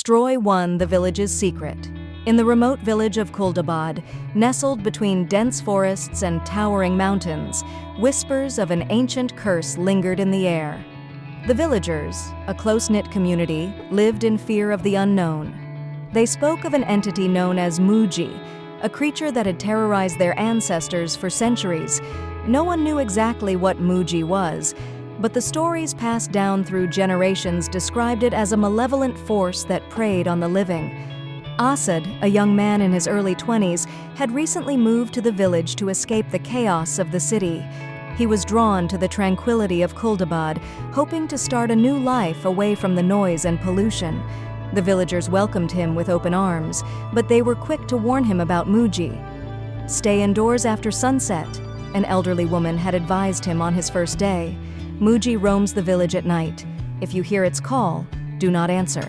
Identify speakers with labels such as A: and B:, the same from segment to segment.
A: Destroy one the village's secret. In the remote village of Kuldabad, nestled between dense forests and towering mountains, whispers of an ancient curse lingered in the air. The villagers, a close-knit community, lived in fear of the unknown. They spoke of an entity known as Muji, a creature that had terrorized their ancestors for centuries. No one knew exactly what Muji was, but the stories passed down through generations described it as a malevolent force that preyed on the living. Asad, a young man in his early 20s, had recently moved to the village to escape the chaos of the city. He was drawn to the tranquility of Kuldabad, hoping to start a new life away from the noise and pollution. The villagers welcomed him with open arms, but they were quick to warn him about Muji. Stay indoors after sunset, an elderly woman had advised him on his first day. Muji roams the village at night. If you hear its call, do not answer.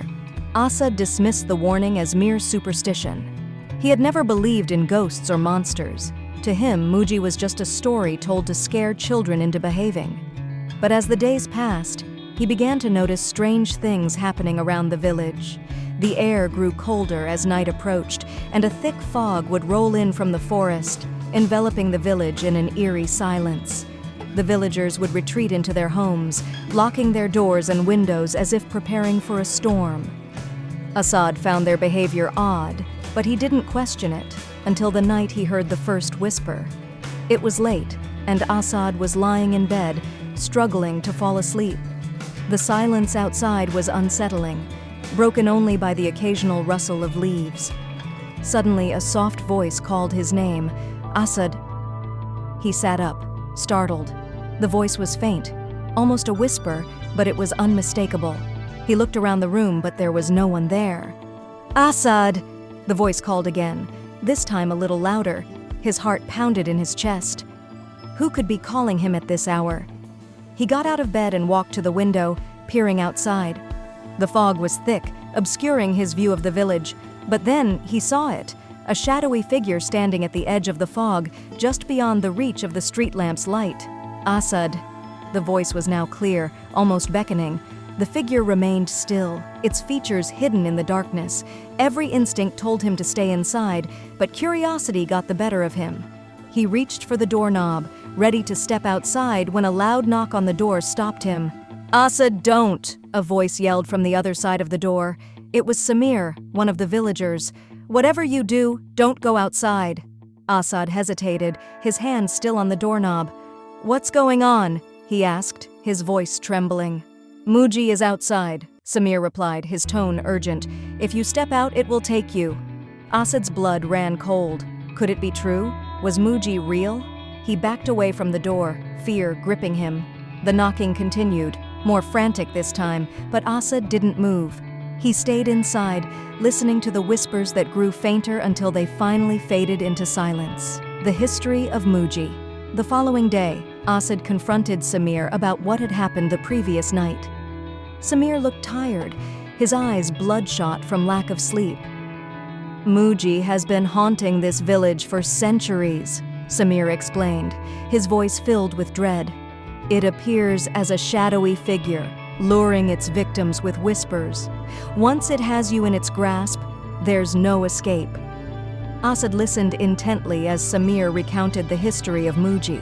A: Asad dismissed the warning as mere superstition. He had never believed in ghosts or monsters. To him, Muji was just a story told to scare children into behaving. But as the days passed, he began to notice strange things happening around the village. The air grew colder as night approached, and a thick fog would roll in from the forest, enveloping the village in an eerie silence. The villagers would retreat into their homes, locking their doors and windows as if preparing for a storm. Asad found their behavior odd, but he didn't question it until the night he heard the first whisper. It was late, and Asad was lying in bed, struggling to fall asleep. The silence outside was unsettling, broken only by the occasional rustle of leaves. Suddenly, a soft voice called his name, "Asad." He sat up, startled. The voice was faint, almost a whisper, but it was unmistakable. He looked around the room, but there was no one there. "Asad!" the voice called again, this time a little louder. His heart pounded in his chest. Who could be calling him at this hour? He got out of bed and walked to the window, peering outside. The fog was thick, obscuring his view of the village, but then he saw it, a shadowy figure standing at the edge of the fog, just beyond the reach of the street lamp's light. "Asad." The voice was now clear, almost beckoning. The figure remained still, its features hidden in the darkness. Every instinct told him to stay inside, but curiosity got the better of him. He reached for the doorknob, ready to step outside when a loud knock on the door stopped him. "Asad, don't!" a voice yelled from the other side of the door. It was Samir, one of the villagers. "Whatever you do, don't go outside." Asad hesitated, his hand still on the doorknob. "What's going on?" he asked, his voice trembling. "Muji is outside," Samir replied, his tone urgent. "If you step out, it will take you." Asad's blood ran cold. Could it be true? Was Muji real? He backed away from the door, fear gripping him. The knocking continued, more frantic this time, but Asad didn't move. He stayed inside, listening to the whispers that grew fainter until they finally faded into silence. The history of Muji. The following day, Asad confronted Samir about what had happened the previous night. Samir looked tired, his eyes bloodshot from lack of sleep. "Muji has been haunting this village for centuries," Samir explained, his voice filled with dread. "It appears as a shadowy figure, luring its victims with whispers. Once it has you in its grasp, there's no escape." Asad listened intently as Samir recounted the history of Muji.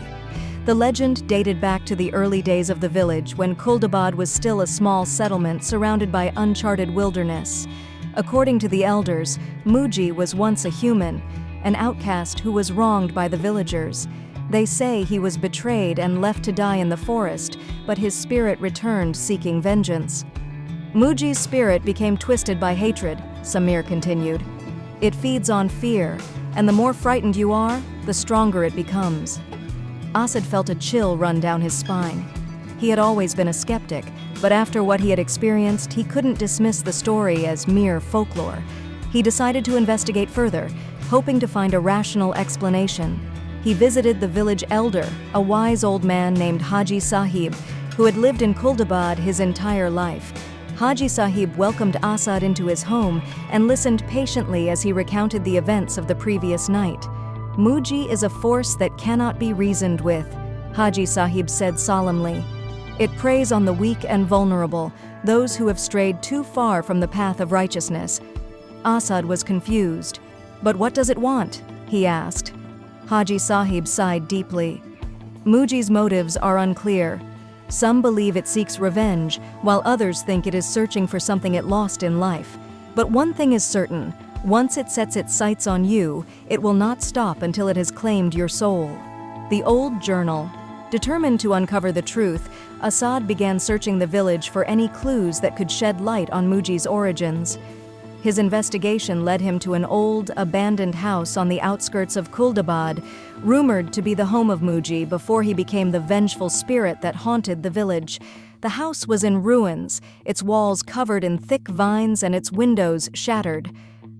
A: The legend dated back to the early days of the village when Kuldabad was still a small settlement surrounded by uncharted wilderness. According to the elders, Muji was once a human, an outcast who was wronged by the villagers. They say he was betrayed and left to die in the forest, but his spirit returned seeking vengeance. "Muji's spirit became twisted by hatred," Samir continued. "It feeds on fear, and the more frightened you are, the stronger it becomes." Asad felt a chill run down his spine. He had always been a skeptic, but after what he had experienced, he couldn't dismiss the story as mere folklore. He decided to investigate further, hoping to find a rational explanation. He visited the village elder, a wise old man named Haji Sahib, who had lived in Kuldabad his entire life. Haji Sahib welcomed Asad into his home and listened patiently as he recounted the events of the previous night. "Muji is a force that cannot be reasoned with," Haji Sahib said solemnly. It preys on the weak and vulnerable, those who have strayed too far from the path of righteousness. Asad was confused. "But what does it want?" he asked. Haji Sahib sighed deeply. "Muji's motives are unclear. Some believe it seeks revenge, while others think it is searching for something it lost in life. But one thing is certain, once it sets its sights on you, it will not stop until it has claimed your soul." The old journal. Determined to uncover the truth, Asad began searching the village for any clues that could shed light on Muji's origins. His investigation led him to an old, abandoned house on the outskirts of Kuldabad, rumored to be the home of Muji before he became the vengeful spirit that haunted the village. The house was in ruins, its walls covered in thick vines and its windows shattered.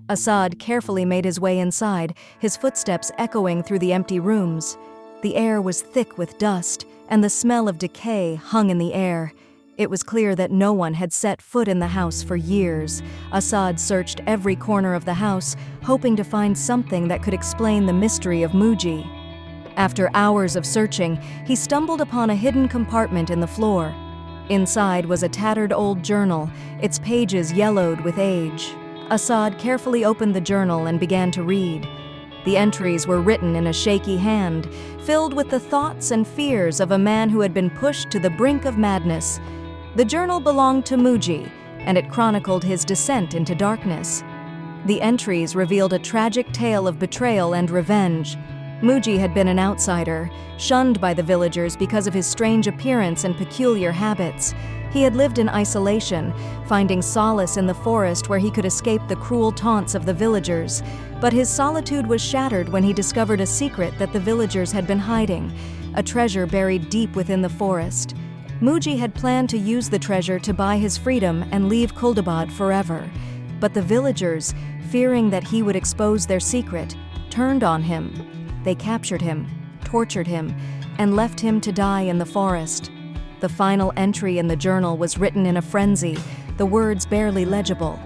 A: Asad carefully made his way inside, his footsteps echoing through the empty rooms. The air was thick with dust, and the smell of decay hung in the air. It was clear that no one had set foot in the house for years. Asad searched every corner of the house, hoping to find something that could explain the mystery of Muji. After hours of searching, he stumbled upon a hidden compartment in the floor. Inside was a tattered old journal, its pages yellowed with age. Asad carefully opened the journal and began to read. The entries were written in a shaky hand, filled with the thoughts and fears of a man who had been pushed to the brink of madness. The journal belonged to Muji, and it chronicled his descent into darkness. The entries revealed a tragic tale of betrayal and revenge. Muji had been an outsider, shunned by the villagers because of his strange appearance and peculiar habits. He had lived in isolation, finding solace in the forest where he could escape the cruel taunts of the villagers. But his solitude was shattered when he discovered a secret that the villagers had been hiding, a treasure buried deep within the forest. Muji had planned to use the treasure to buy his freedom and leave Kuldabad forever. But the villagers, fearing that he would expose their secret, turned on him. They captured him, tortured him, and left him to die in the forest. The final entry in the journal was written in a frenzy, the words barely legible.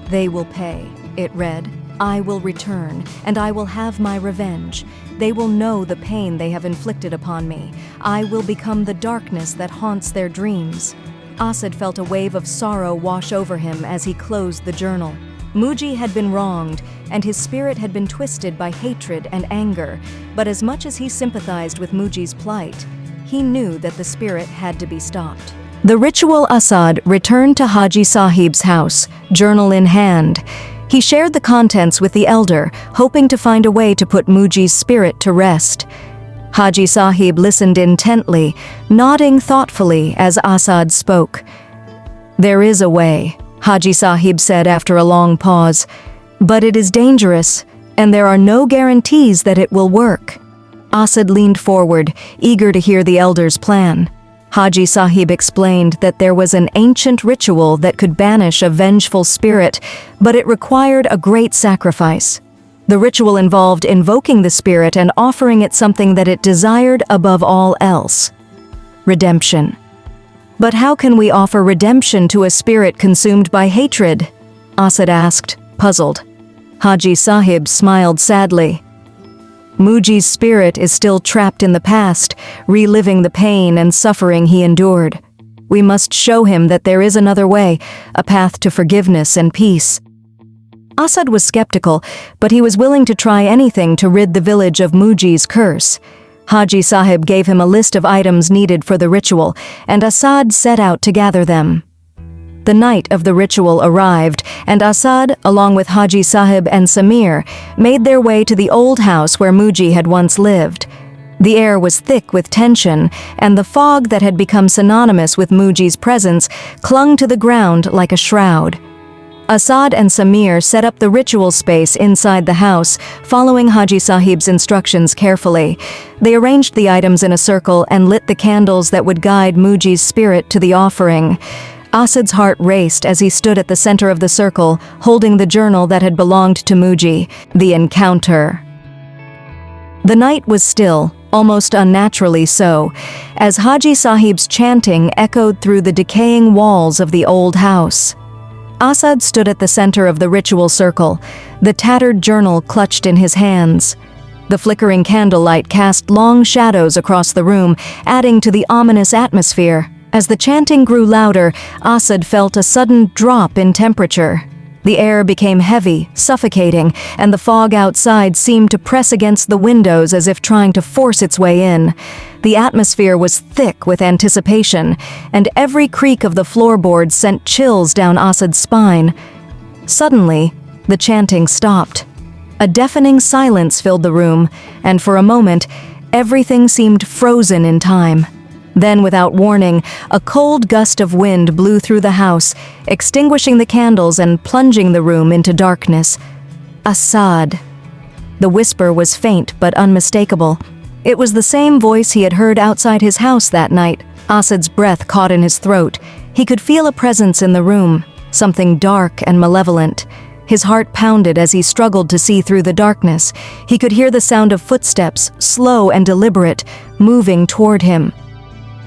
A: "They will pay," it read. "I will return, and I will have my revenge. They will know the pain they have inflicted upon me. I will become the darkness that haunts their dreams." Asad felt a wave of sorrow wash over him as he closed the journal. Muji had been wronged, and his spirit had been twisted by hatred and anger, but as much as he sympathized with Muji's plight, he knew that the spirit had to be stopped. The ritual Asad returned to Haji Sahib's house, journal in hand. He shared the contents with the elder, hoping to find a way to put Muji's spirit to rest. Haji Sahib listened intently, nodding thoughtfully as Asad spoke. "There is a way," Haji Sahib said after a long pause, "but it is dangerous, and there are no guarantees that it will work." Asad leaned forward, eager to hear the elder's plan. Haji Sahib explained that there was an ancient ritual that could banish a vengeful spirit, but it required a great sacrifice. The ritual involved invoking the spirit and offering it something that it desired above all else: redemption. "But how can we offer redemption to a spirit consumed by hatred?" Asad asked, puzzled. Haji Sahib smiled sadly. "Muji's spirit is still trapped in the past, reliving the pain and suffering he endured. We must show him that there is another way, a path to forgiveness and peace." Asad was skeptical, but he was willing to try anything to rid the village of Muji's curse. Haji Sahib gave him a list of items needed for the ritual, and Asad set out to gather them. The night of the ritual arrived, and Asad, along with Haji Sahib and Samir, made their way to the old house where Muji had once lived. The air was thick with tension, and the fog that had become synonymous with Muji's presence clung to the ground like a shroud. Asad and Samir set up the ritual space inside the house, following Haji Sahib's instructions carefully. They arranged the items in a circle and lit the candles that would guide Muji's spirit to the offering. Asad's heart raced as he stood at the center of the circle, holding the journal that had belonged to Muji, the encounter. The night was still, almost unnaturally so, as Haji Sahib's chanting echoed through the decaying walls of the old house. Asad stood at the center of the ritual circle, the tattered journal clutched in his hands. The flickering candlelight cast long shadows across the room, adding to the ominous atmosphere. As the chanting grew louder, Asad felt a sudden drop in temperature. The air became heavy, suffocating, and the fog outside seemed to press against the windows as if trying to force its way in. The atmosphere was thick with anticipation, and every creak of the floorboards sent chills down Asad's spine. Suddenly, the chanting stopped. A deafening silence filled the room, and for a moment, everything seemed frozen in time. Then, without warning, a cold gust of wind blew through the house, extinguishing the candles and plunging the room into darkness. Asad. The whisper was faint but unmistakable. It was the same voice he had heard outside his house that night. Asad's breath caught in his throat. He could feel a presence in the room, something dark and malevolent. His heart pounded as he struggled to see through the darkness. He could hear the sound of footsteps, slow and deliberate, moving toward him.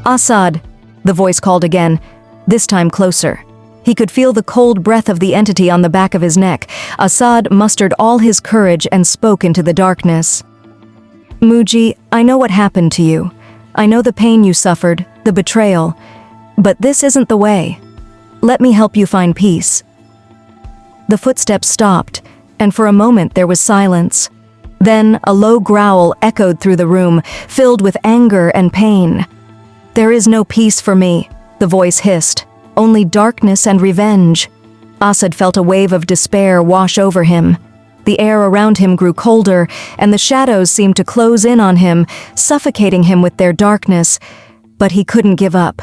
A: "Asad," the voice called again, this time closer. He could feel the cold breath of the entity on the back of his neck. Asad mustered all his courage and spoke into the darkness. "Muji, I know what happened to you. I know the pain you suffered, the betrayal. But this isn't the way. Let me help you find peace." The footsteps stopped, and for a moment there was silence. Then a low growl echoed through the room, filled with anger and pain. "There is no peace for me," the voice hissed. "Only darkness and revenge." Asad felt a wave of despair wash over him. The air around him grew colder, and the shadows seemed to close in on him, suffocating him with their darkness. But he couldn't give up.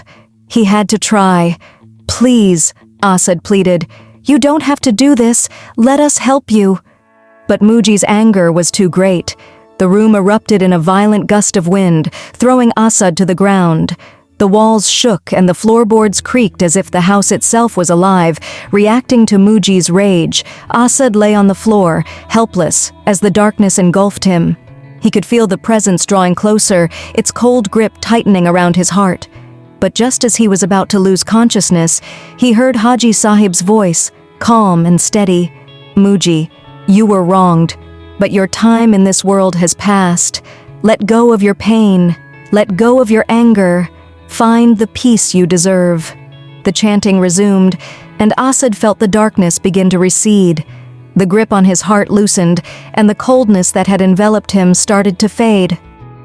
A: He had to try. "Please," Asad pleaded. "You don't have to do this. Let us help you." But Muji's anger was too great. The room erupted in a violent gust of wind, throwing Asad to the ground. The walls shook and the floorboards creaked as if the house itself was alive, reacting to Muji's rage. Asad lay on the floor, helpless, as the darkness engulfed him. He could feel the presence drawing closer, its cold grip tightening around his heart. But just as he was about to lose consciousness, he heard Haji Sahib's voice, calm and steady. "Muji, you were wronged. But your time in this world has passed. Let go of your pain. Let go of your anger. Find the peace you deserve." The chanting resumed, and Asad felt the darkness begin to recede. The grip on his heart loosened, and the coldness that had enveloped him started to fade.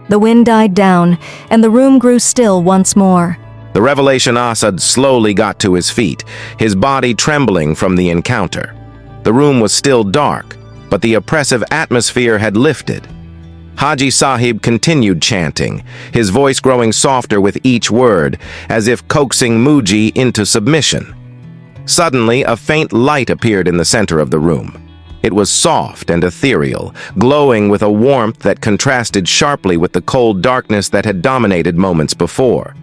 A: The wind died down, and the room grew still once more.
B: The revelation Asad slowly got to his feet, his body trembling from the encounter. The room was still dark, but the oppressive atmosphere had lifted. Haji Sahib continued chanting, his voice growing softer with each word, as if coaxing Muji into submission. Suddenly, a faint light appeared in the center of the room. It was soft and ethereal, glowing with a warmth that contrasted sharply with the cold darkness that had dominated moments before.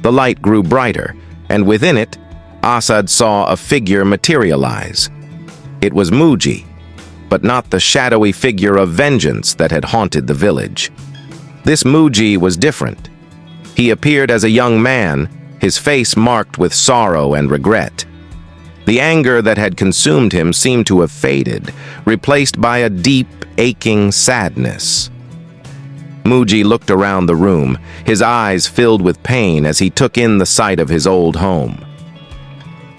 B: The light grew brighter, and within it, Asad saw a figure materialize. It was Muji, but not the shadowy figure of vengeance that had haunted the village. This Muji was different. He appeared as a young man, his face marked with sorrow and regret. The anger that had consumed him seemed to have faded, replaced by a deep, aching sadness. Muji looked around the room, his eyes filled with pain as he took in the sight of his old home.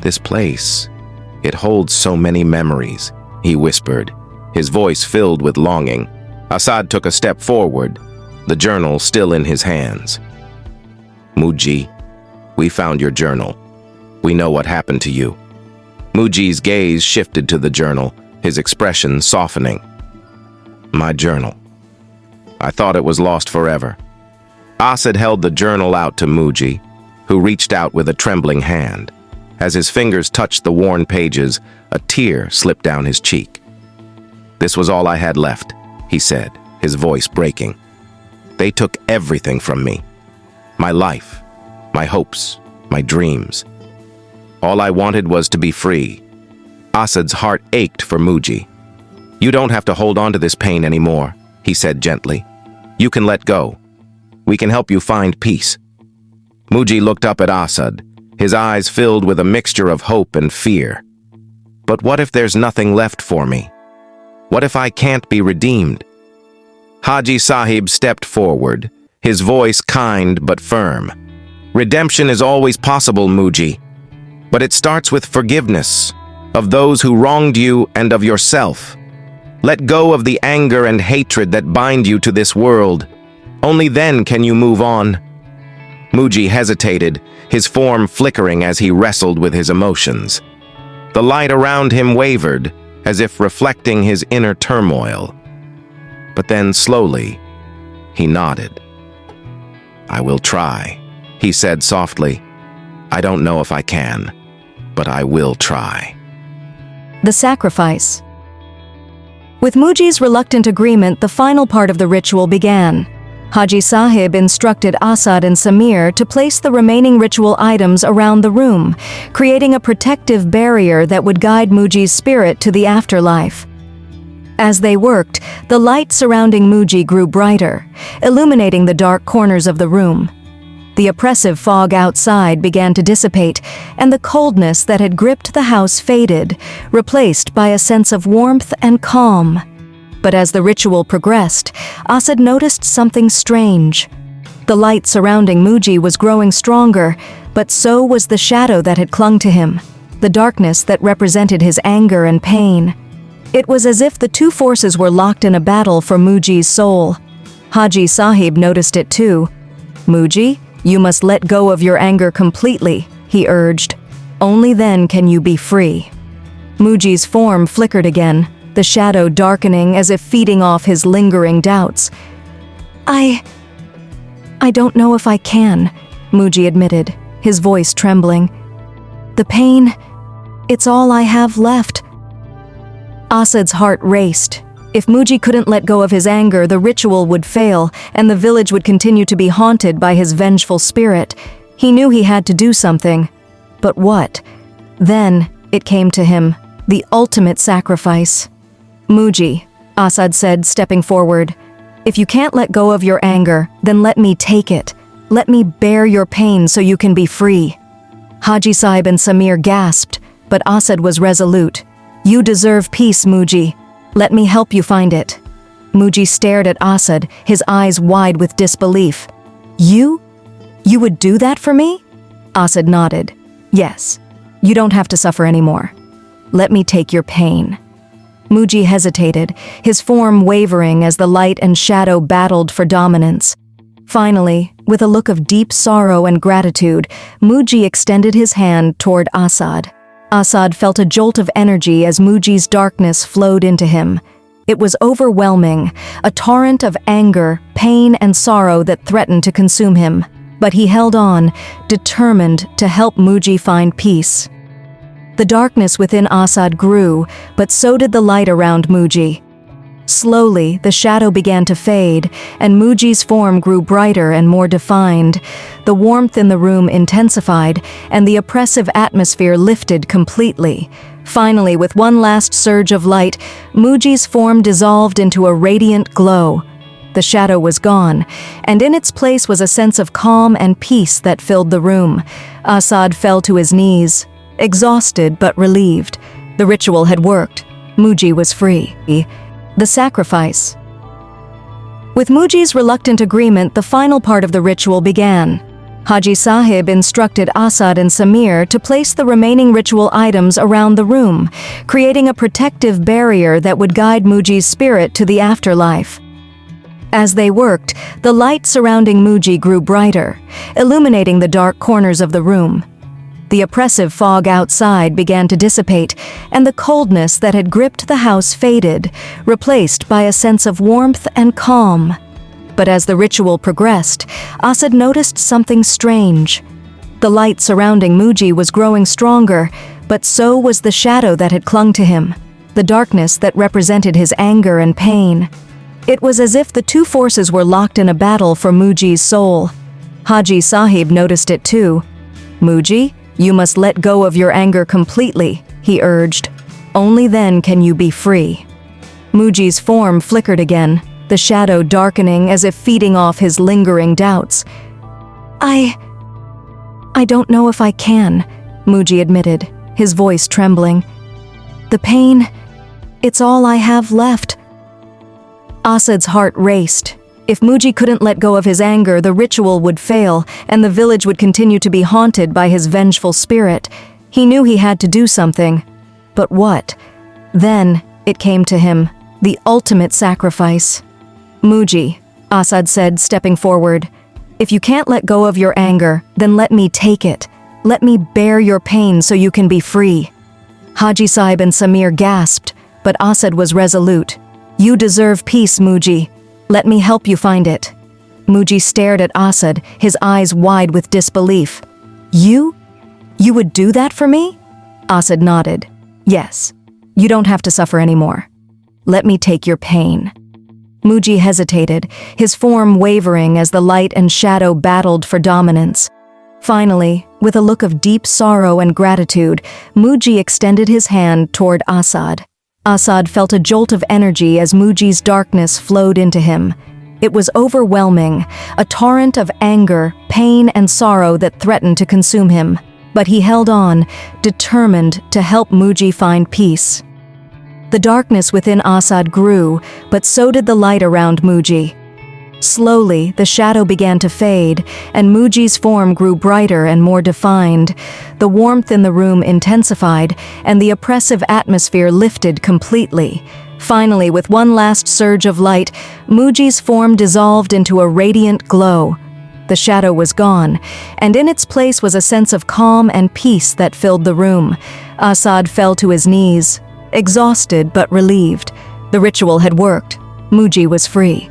B: "This place, it holds so many memories," he whispered, his voice filled with longing. Asad took a step forward, the journal still in his hands. "Muji, we found your journal. We know what happened to you." Muji's gaze shifted to the journal, his expression softening. "My journal. I thought it was lost forever." Asad held the journal out to Muji, who reached out with a trembling hand. As his fingers touched the worn pages, a tear slipped down his cheek. "This was all I had left," he said, his voice breaking. "They took everything from me. My life, my hopes, my dreams. All I wanted was to be free." Asad's heart ached for Muji. "You don't have to hold on to this pain anymore," he said gently. "You can let go. We can help you find peace." Muji looked up at Asad, his eyes filled with a mixture of hope and fear. "But what if there's nothing left for me? What if I can't be redeemed?" Haji Sahib stepped forward, his voice kind but firm. Redemption is always possible, Muji. But it starts with forgiveness of those who wronged you and of yourself. Let go of the anger and hatred that bind you to this world. Only then can you move on. Muji hesitated, his form flickering as he wrestled with his emotions. The light around him wavered, as if reflecting his inner turmoil. But then, slowly, he nodded. "I will try," he said softly. "I don't know if I can, but I will try."
A: The sacrifice. With Muji's reluctant agreement, the final part of the ritual began. Haji Sahib instructed Asad and Samir to place the remaining ritual items around the room, creating a protective barrier that would guide Muji's spirit to the afterlife. As they worked, the light surrounding Muji grew brighter, illuminating the dark corners of the room. The oppressive fog outside began to dissipate, and the coldness that had gripped the house faded, replaced by a sense of warmth and calm. But as the ritual progressed, Asad noticed something strange. The light surrounding Muji was growing stronger, but so was the shadow that had clung to him, the darkness that represented his anger and pain. It was as if the two forces were locked in a battle for Muji's soul. Haji Sahib noticed it too. "Muji, you must let go of your anger completely," he urged. "Only then can you be free." Muji's form flickered again, the shadow darkening as if feeding off his lingering doubts. I don't know if I can," Muji admitted, his voice trembling. "The pain, it's all I have left." Asad's heart raced. If Muji couldn't let go of his anger, the ritual would fail, and the village would continue to be haunted by his vengeful spirit. He knew he had to do something. But what? Then it came to him, the ultimate sacrifice. "Muji," Asad said, stepping forward, "if you can't let go of your anger, then let me take it. Let me bear your pain so you can be free." Haji Sahib and Samir gasped, but Asad was resolute. "You deserve peace, Muji. Let me help you find it." Muji stared at Asad, his eyes wide with disbelief. You? You would do that for me?" Asad nodded. "Yes. You don't have to suffer anymore. Let me take your pain." Muji hesitated, his form wavering as the light and shadow battled for dominance. Finally, with a look of deep sorrow and gratitude, Muji extended his hand toward Asad. Asad felt a jolt of energy as Muji's darkness flowed into him. It was overwhelming, a torrent of anger, pain, and sorrow that threatened to consume him. But he held on, determined to help Muji find peace. The darkness within Asad grew, but so did the light around Muji. Slowly, the shadow began to fade, and Muji's form grew brighter and more defined. The warmth in the room intensified, and the oppressive atmosphere lifted completely. Finally, with one last surge of light, Muji's form dissolved into a radiant glow. The shadow was gone, and in its place was a sense of calm and peace that filled the room. Asad fell to his knees, exhausted but relieved. The ritual had worked. Muji was free. The sacrifice. With Muji's reluctant agreement, the final part of the ritual began. Haji Sahib instructed Asad and Samir to place the remaining ritual items around the room, creating a protective barrier that would guide Muji's spirit to the afterlife. As they worked, the light surrounding Muji grew brighter, illuminating the dark corners of the room. The oppressive fog outside began to dissipate, and the coldness that had gripped the house faded, replaced by a sense of warmth and calm. But as the ritual progressed, Asad noticed something strange. The light surrounding Muji was growing stronger, but so was the shadow that had clung to him, the darkness that represented his anger and pain. It was as if the two forces were locked in a battle for Muji's soul. Haji Sahib noticed it too. "Muji, you must let go of your anger completely," he urged. "Only then can you be free." Muji's form flickered again, the shadow darkening as if feeding off his lingering doubts. I don't know if I can," Muji admitted, his voice trembling. "The pain, it's all I have left." Asad's heart raced. If Muji couldn't let go of his anger, the ritual would fail, and the village would continue to be haunted by his vengeful spirit. He knew he had to do something. But what? Then it came to him, the ultimate sacrifice. "Muji," Assad said, stepping forward, "if you can't let go of your anger, then let me take it. Let me bear your pain so you can be free." Haji Saib and Samir gasped, but Assad was resolute. "You deserve peace, Muji. Let me help you find it." Muji stared at Assad, his eyes wide with disbelief. You? You would do that for me?" Assad nodded. "Yes. You don't have to suffer anymore. Let me take your pain." Muji hesitated, his form wavering as the light and shadow battled for dominance. Finally, with a look of deep sorrow and gratitude, Muji extended his hand toward Assad. Assad felt a jolt of energy as Muji's darkness flowed into him. It was overwhelming, a torrent of anger, pain, and sorrow that threatened to consume him. But he held on, determined to help Muji find peace. The darkness within Assad grew, but so did the light around Muji. Slowly, the shadow began to fade, and Muji's form grew brighter and more defined. The warmth in the room intensified, and the oppressive atmosphere lifted completely. Finally, with one last surge of light, Muji's form dissolved into a radiant glow. The shadow was gone, and in its place was a sense of calm and peace that filled the room. Assad fell to his knees, exhausted but relieved. The ritual had worked. Muji was free.